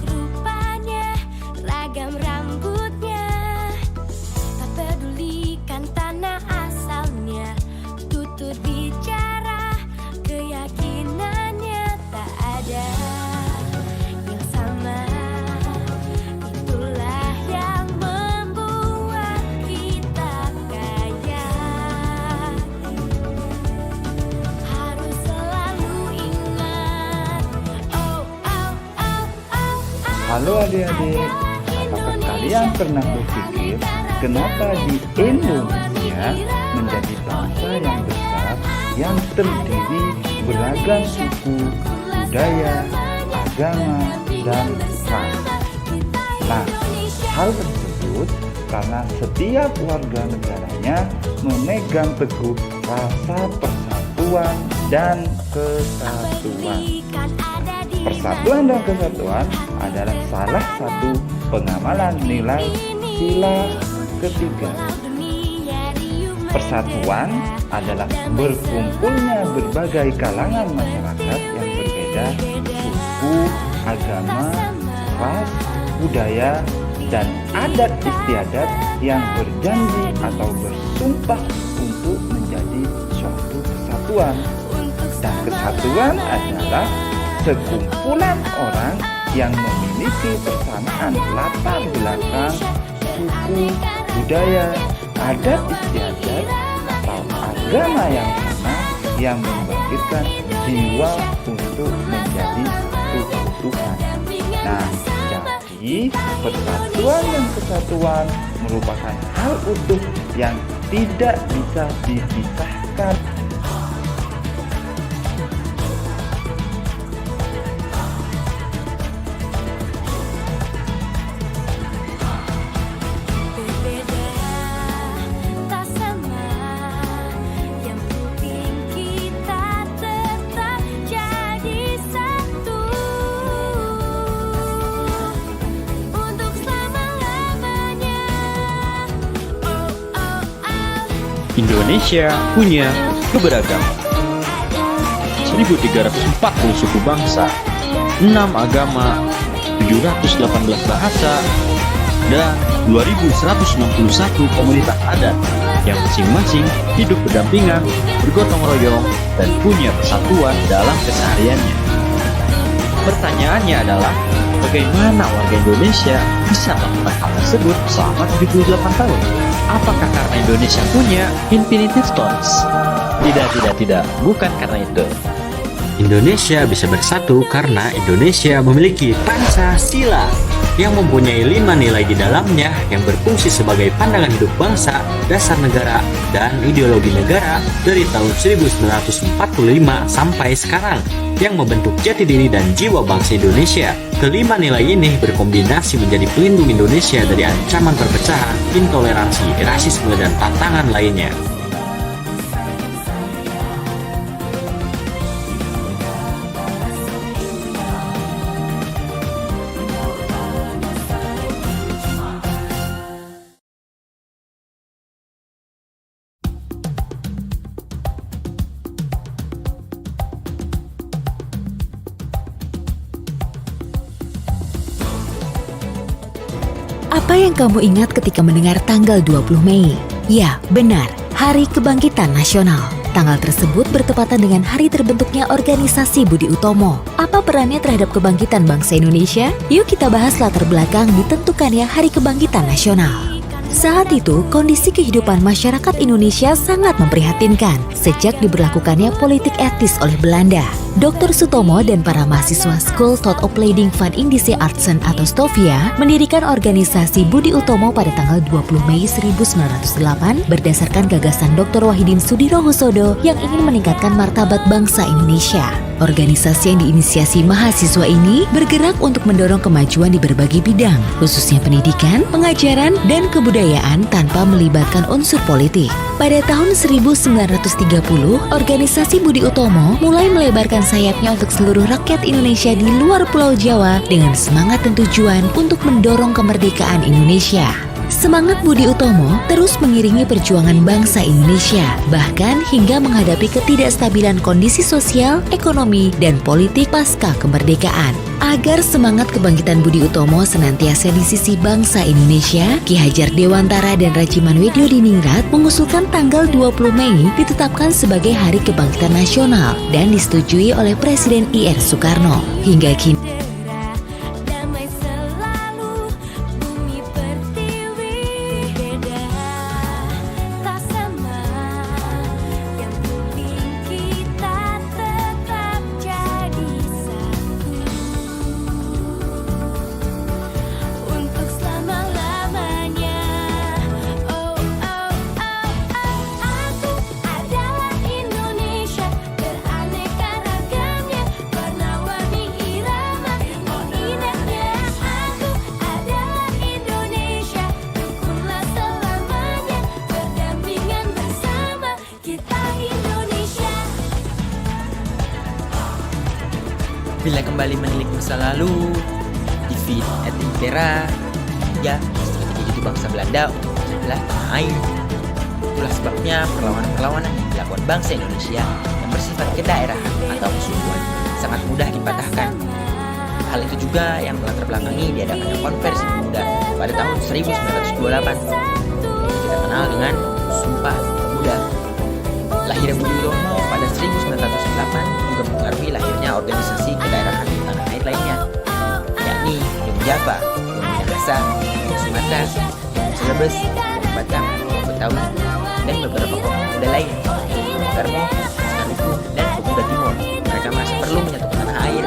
rupanya, ragam rambutnya, tak pedulikan tanah asalnya, tutur bicara, keyakinannya tak ada yang sama. Itulah yang membuat kita kaya. Harus selalu ingat. Oh, oh, oh, oh, Halo adik-adik, apakah kalian pernah berpikir kenapa di Indonesia menjadi bangsa yang besar yang terdiri beragam suku, budaya, agama, dan ras? Nah, hal tersebut karena setiap warga negaranya memegang teguh rasa persatuan dan kesatuan. Persatuan dan kesatuan adalah salah satu pengamalan nilai sila ketiga. Persatuan adalah berkumpulnya berbagai kalangan masyarakat yang berbeda, suku, agama, ras, budaya, dan adat istiadat yang berjanji atau bersumpah untuk menjadi suatu kesatuan. Dan kesatuan adalah sekumpulan orang yang memiliki persamaan latar belakang, suku, budaya, adat istiadat, atau agama yang sama yang membangkitkan jiwa untuk menjadi keutuhan. Nah, jadi persatuan dan kesatuan merupakan hal utuh yang tidak bisa dipisahkan. berbeda, tak sama. Yang penting kita tetap jadi satu untuk selama-lamanya. Oh, oh, oh. Indonesia punya keberagaman. 1.340 suku bangsa, 6 agama, 718 bahasa, dan 2.161 komunitas adat yang masing-masing hidup berdampingan, bergotong royong, dan punya persatuan dalam kesehariannya. Pertanyaannya adalah, bagaimana warga Indonesia bisa melakukan hal tersebut selama 78 tahun? Apakah karena Indonesia punya Infinity Stones? Tidak, bukan karena itu. Indonesia bisa bersatu karena Indonesia memiliki Pancasila yang mempunyai 5 nilai di dalamnya yang berfungsi sebagai pandangan hidup bangsa, dasar negara, dan ideologi negara dari tahun 1945 sampai sekarang yang membentuk jati diri dan jiwa bangsa Indonesia. Kelima nilai ini berkombinasi menjadi pelindung Indonesia dari ancaman perpecahan, intoleransi, rasisme, dan tantangan lainnya. Apa yang kamu ingat ketika mendengar tanggal 20 Mei? Ya, benar, Hari Kebangkitan Nasional. Tanggal tersebut bertepatan dengan hari terbentuknya organisasi Budi Utomo. Apa perannya terhadap kebangkitan bangsa Indonesia? Yuk kita bahas latar belakang ditentukannya Hari Kebangkitan Nasional. Saat itu, kondisi kehidupan masyarakat Indonesia sangat memprihatinkan sejak diberlakukannya politik etis oleh Belanda. Dr. Sutomo dan para mahasiswa School Thought Opleiding van Indische Artsen atau STOVIA mendirikan organisasi Budi Utomo pada tanggal 20 Mei 1908 berdasarkan gagasan Dr. Wahidin Sudirohusodo yang ingin meningkatkan martabat bangsa Indonesia. Organisasi yang diinisiasi mahasiswa ini bergerak untuk mendorong kemajuan di berbagai bidang, khususnya pendidikan, pengajaran, dan kebudayaan tanpa melibatkan unsur politik. Pada tahun 1930, organisasi Budi Utomo mulai melebarkan sayapnya untuk seluruh rakyat Indonesia di luar Pulau Jawa dengan semangat dan tujuan untuk mendorong kemerdekaan Indonesia. Semangat Budi Utomo terus mengiringi perjuangan bangsa Indonesia, bahkan hingga menghadapi ketidakstabilan kondisi sosial, ekonomi, dan politik pasca kemerdekaan. Agar semangat kebangkitan Budi Utomo senantiasa di sisi bangsa Indonesia, Ki Hajar Dewantara dan Rajiman Wedyodiningrat mengusulkan tanggal 20 Mei ditetapkan sebagai Hari Kebangkitan Nasional dan disetujui oleh Presiden IR Soekarno. Hingga kini, damai selalu, bumi pertiwi beda, tak sama. Yang penting kita tetap jadi satu untuk selama-lamanya. Oh, oh, oh, oh, aku adalah Indonesia, beraneka ragamnya, warna-warni irama. Oh, indahnya aku adalah Indonesia, rukunlah selamanya, berdampingan bersama, kita Indonesia. Bila kembali menilik masa lalu, di feed @intera, ya, strategi itu bangsa Belanda untuk membelah tanah air. Itulah sebabnya perlawanan-perlawanan yang dilakukan bangsa Indonesia yang bersifat kedaerahan atau kesukuan sangat mudah dipatahkan. Hal itu juga yang melatar belakangi diadakannya konversi pemuda pada tahun 1928 yang kita kenal dengan Sumpah Pemuda. Lahirnya Budi Utomo pada 1908 juga mempengaruhi lahirnya organisasi kedaerahan di tanah air lainnya, yakni Yung Java, Yung Minahasa, Yung Sumatera, Yung Celebes, Yung Batak, Yung Betawi, dan beberapa kelompok pemuda lain, Yung Karmo, Saruku, dan Pemuda Timur. Mereka merasa perlu menyatukan tanah air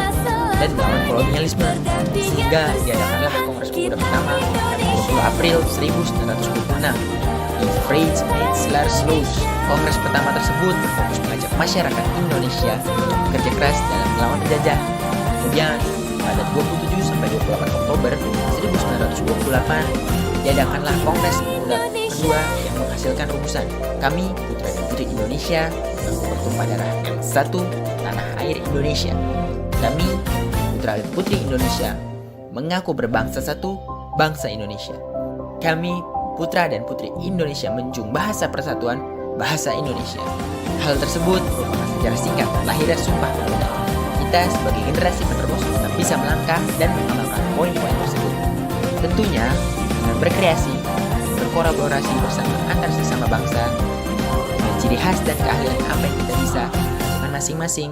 dan melawan kolonialisme, sehingga diadakanlah Kongres Pemuda pertama pada 20 April 1926 di Vrijheidsslaars. Kongres pertama tersebut berfokus mengajak masyarakat Indonesia bekerja keras dalam melawan penjajah. Kemudian pada 27-28 Oktober 1928 diadakanlah Kongres Pemuda kedua yang menghasilkan rumusan Kami Putra dan Putri Indonesia mengaku bertumpah darah yang satu, tanah air Indonesia. Kami Putra dan Putri Indonesia mengaku berbangsa satu, bangsa Indonesia. Kami Putra dan Putri Indonesia menjunjung bahasa persatuan, bahasa Indonesia. Hal tersebut merupakan sejarah singkat lahirnya Sumpah Pemuda. Kita sebagai generasi penerus tetap bisa melangkah dan mengamalkan poin-poin tersebut. Tentunya dengan berkreasi, berkolaborasi bersama antar sesama bangsa, dengan ciri khas dan keahlian apa yang kita bisa dengan masing-masing.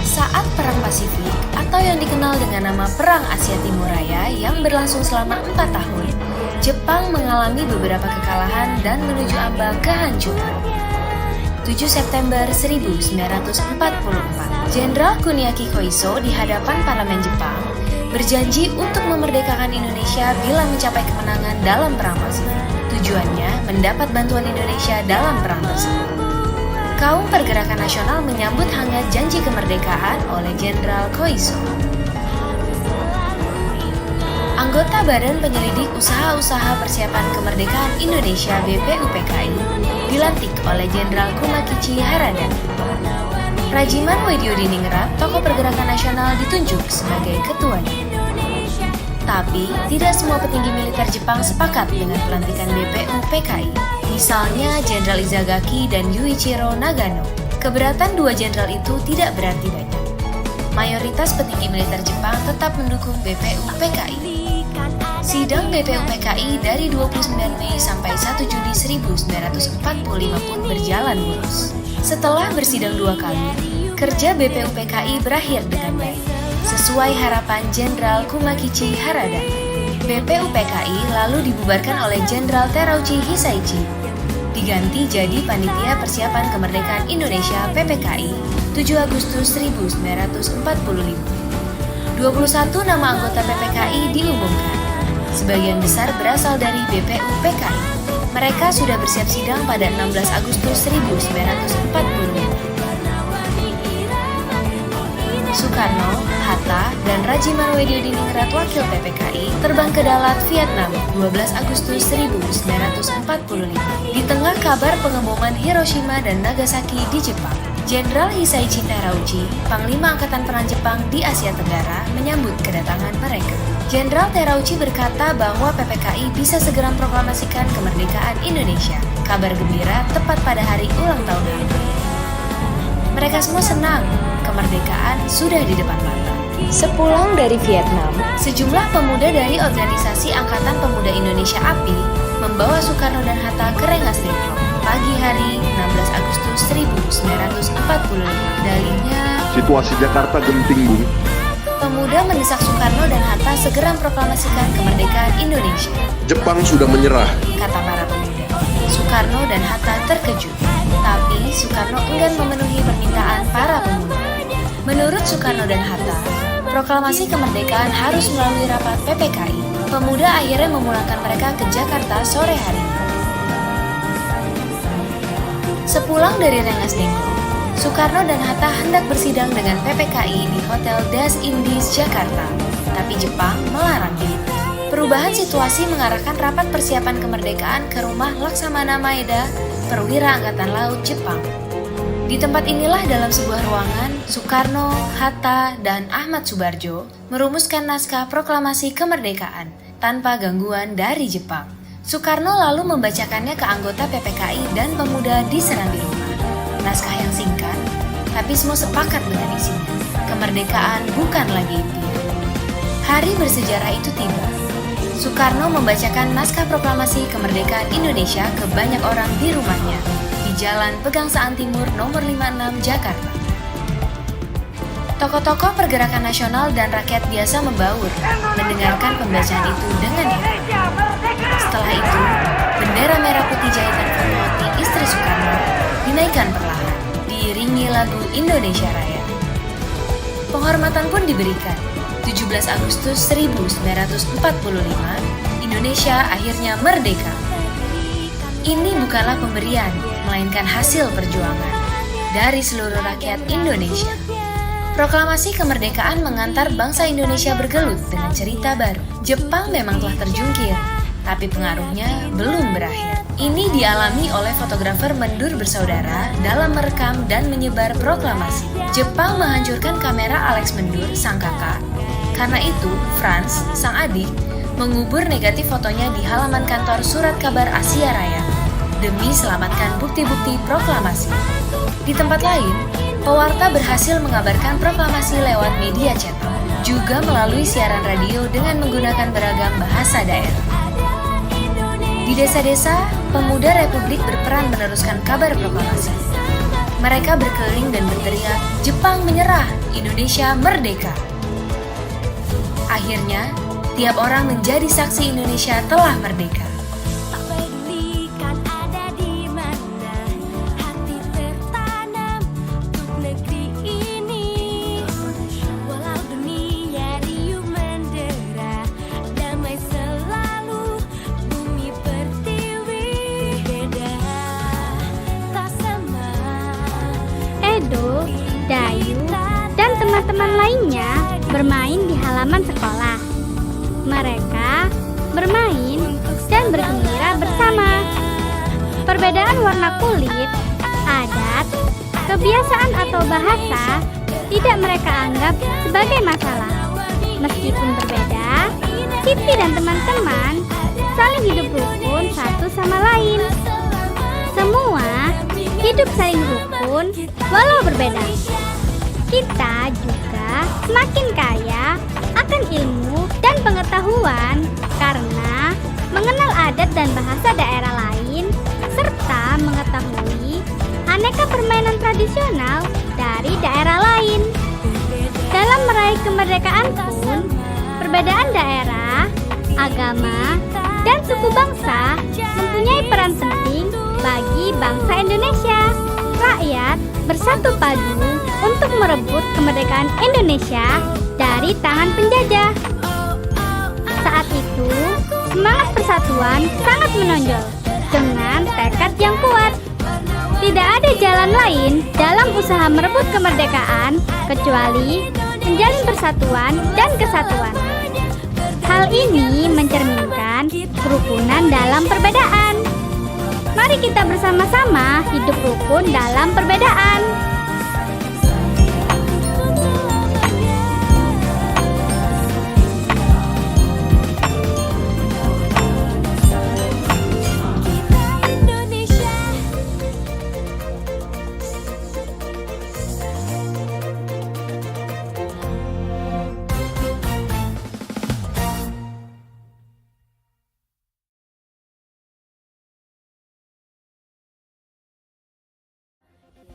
Saat Perang Pasifik atau yang dikenal dengan nama Perang Asia Timur Raya yang berlangsung selama 4 tahun, Jepang mengalami beberapa kekalahan dan menuju ambang kehancuran. 7 September 1944, Jenderal Kuniaki Koiso di hadapan parlemen Jepang berjanji untuk memerdekakan Indonesia bila mencapai kemenangan dalam Perang Pasifik. Tujuannya mendapat bantuan Indonesia dalam perang tersebut. Kaum Pergerakan Nasional menyambut hangat janji kemerdekaan oleh Jenderal Koiso. Anggota Badan Penyelidik Usaha-Usaha Persiapan Kemerdekaan Indonesia (BPUPKI) dilantik oleh Jenderal Kumakichi Harada. Rajiman Wedyodiningrat, tokoh Pergerakan Nasional, ditunjuk sebagai ketuanya. Tapi, tidak semua petinggi militer Jepang sepakat dengan pelantikan BPUPKI. Misalnya Jenderal Izagaki dan Yuichiro Nagano. Keberatan dua jenderal itu tidak berarti banyak. Mayoritas petinggi militer Jepang tetap mendukung BPUPKI. Sidang BPUPKI dari 29 Mei sampai 1 Juli 1945 pun berjalan mulus. Setelah bersidang 2 kali, kerja BPUPKI berakhir dengan baik, sesuai harapan Jenderal Kumakichi Harada. BPUPKI lalu dibubarkan oleh Jenderal Terauchi Hisaichi, diganti jadi Panitia Persiapan Kemerdekaan Indonesia (PPKI) 7 Agustus 1945. 21 nama anggota PPKI diumumkan. Sebagian besar berasal dari BPUPKI. Mereka sudah bersiap sidang pada 16 Agustus 1945. Soekarno, Hatta, dan Rajiman Weddiodiningrat Wakil PPKI terbang ke Dalat, Vietnam 12 Agustus 1945. Di tengah kabar pengeboman Hiroshima dan Nagasaki di Jepang, Jenderal Hisaichi Terauchi, Panglima Angkatan Perang Jepang di Asia Tenggara, menyambut kedatangan mereka. Jenderal Terauchi berkata bahwa PPKI bisa segera memproklamasikan kemerdekaan Indonesia. Kabar gembira tepat pada hari ulang tahun Hatta. Mereka semua senang, kemerdekaan sudah di depan mata. Sepulang dari Vietnam, Sejumlah pemuda dari organisasi Angkatan Pemuda Indonesia API membawa Soekarno dan Hatta ke Rengas Dengklok pagi hari 16 Agustus 1945. Dalihnya, Situasi Jakarta genting, Bung. pemuda mendesak Soekarno dan Hatta segera memproklamasikan kemerdekaan Indonesia, Jepang sudah menyerah. kata para pemuda. Soekarno dan Hatta terkejut, tapi Soekarno enggan memenuhi permintaan para pemuda. Menurut Soekarno dan Hatta, proklamasi kemerdekaan harus melalui rapat PPKI. Pemuda akhirnya memulangkan mereka ke Jakarta sore hari. Sepulang dari Rengas Dengklok, Soekarno dan Hatta hendak bersidang dengan PPKI di Hotel Das Indies, Jakarta. Tapi Jepang melarangnya. Perubahan situasi mengarahkan rapat persiapan kemerdekaan ke rumah Laksamana Maeda, perwira Angkatan Laut Jepang. Di tempat inilah dalam sebuah ruangan, Soekarno, Hatta, dan Ahmad Subarjo merumuskan naskah proklamasi kemerdekaan tanpa gangguan dari Jepang. Soekarno lalu membacakannya ke anggota PPKI dan pemuda di serambi rumah. Naskah yang singkat, tapi semua sepakat dengan isinya. Kemerdekaan bukan lagi impian. Hari bersejarah itu tiba. Soekarno membacakan naskah proklamasi kemerdekaan Indonesia ke banyak orang di rumahnya di Jalan Pegangsaan Timur nomor 56 Jakarta. Tokoh-tokoh pergerakan nasional dan rakyat biasa membaur mendengarkan pembacaan itu dengan heran. Setelah itu, bendera merah putih jahitan Fatmawati istri Soekarno dinaikkan perlahan, diiringi lagu Indonesia Raya. Penghormatan pun diberikan. 17 Agustus 1945, Indonesia akhirnya merdeka. Ini bukanlah pemberian, melainkan hasil perjuangan dari seluruh rakyat Indonesia. Proklamasi kemerdekaan mengantar bangsa Indonesia bergelut dengan cerita baru. Jepang memang telah terjungkir, tapi pengaruhnya belum berakhir. Ini dialami oleh fotografer Mendur bersaudara dalam merekam dan menyebar proklamasi. Jepang menghancurkan kamera Alex Mendur, sang kakak. Karena itu, Franz, sang adik, mengubur negatif fotonya di halaman kantor Surat Kabar Asia Raya demi selamatkan bukti-bukti proklamasi. Di tempat lain, pewarta berhasil mengabarkan proklamasi lewat media cetak, juga melalui siaran radio dengan menggunakan beragam bahasa daerah. Di desa-desa, pemuda Republik berperan meneruskan kabar proklamasi. Mereka berkeliling dan berteriak, "Jepang menyerah, Indonesia merdeka!" Akhirnya, tiap orang menjadi saksi Indonesia telah merdeka. Tak pedulikan ada di mana, hati tertanam untuk negeri ini. Walau dunia riuh mendera, damai selalu bumi pertiwi. Beda, tak sama. Edo, Dayu, dan teman-teman lainnya bermain di halaman sekolah. Mereka bermain dan bergembira bersama. Perbedaan warna kulit, adat, kebiasaan atau bahasa tidak mereka anggap sebagai masalah. Meskipun berbeda, Siti dan teman-teman saling hidup rukun satu sama lain. Semua hidup saling rukun walau berbeda. Kita juga semakin kaya akan ilmu dan pengetahuan karena mengenal adat dan bahasa daerah lain serta mengetahui aneka permainan tradisional dari daerah lain. Dalam meraih kemerdekaan pun, perbedaan daerah, agama, dan suku bangsa mempunyai peran penting bagi bangsa Indonesia. Rakyat bersatu padu untuk merebut kemerdekaan Indonesia dari tangan penjajah. Saat itu, semangat persatuan sangat menonjol dengan tekad yang kuat. Tidak ada jalan lain dalam usaha merebut kemerdekaan kecuali menjalin persatuan dan kesatuan. Hal ini mencerminkan kerukunan dalam perbedaan. Mari kita bersama-sama hidup rukun dalam perbedaan.